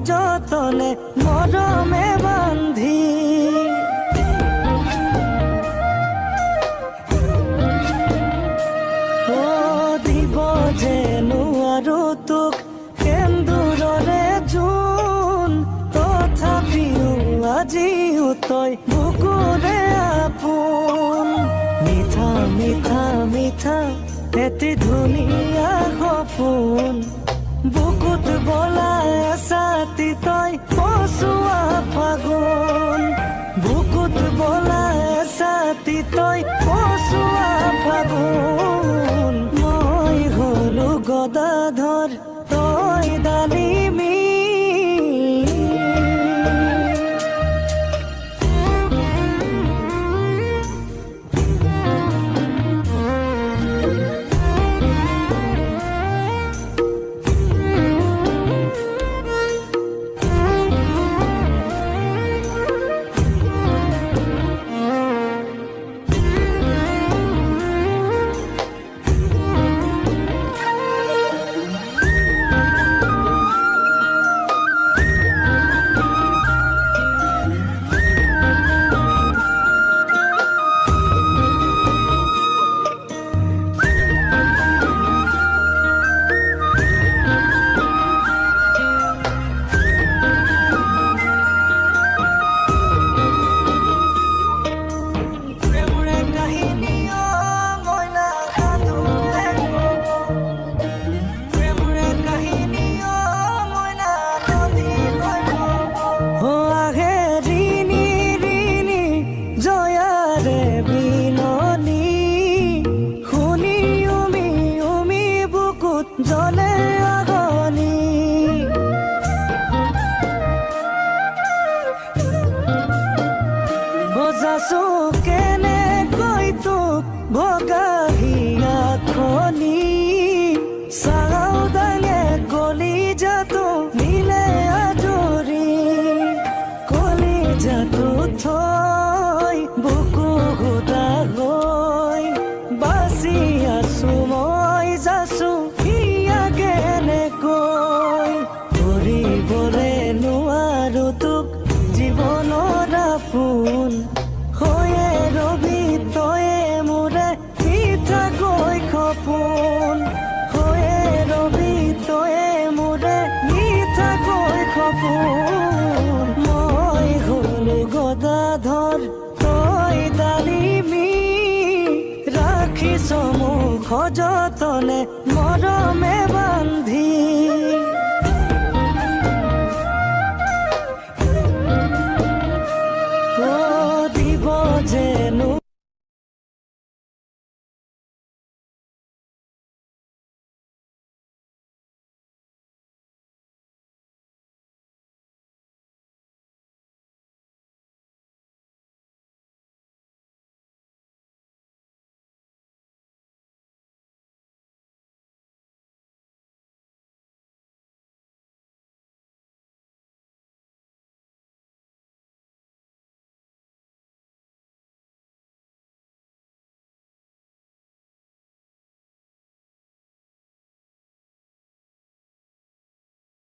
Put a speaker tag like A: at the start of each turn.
A: সযতনে মৰমে বান্ধি দিব যেনো আৰু তোক সেন্দুৰৰে জোন তথাপিও আজিও তই বুকুৰে আপোন মিঠা মিঠা মিঠা এটি ধুনীয়া সপোন বুকুত বলাই ছাতি তই পচুৱা ফাগুন বুকুত বলাই ছাতি তই পচুৱা ফাগুন মই হলো গদাধৰ তই ডালিমী জলে আগনি বজাছো কেনেকৈ তোক ভগাহিয়া খনি চাও দাঙে কলিজাটো মিলে আজৰি কলিজাটো থৈ বুকু গোটা গৈ বাচি আছো মই যাছো জীবনৰ আপোন হৈয়ে ৰবি তয়ে মোৰে মিঠাকৈ সপোন হৈয়ে ৰবি তয়ে মোৰে মিঠাকৈ সপোন মই হলো গদাধৰ তই ডালিমী ৰাখিছ মোক সযতনে মৰমে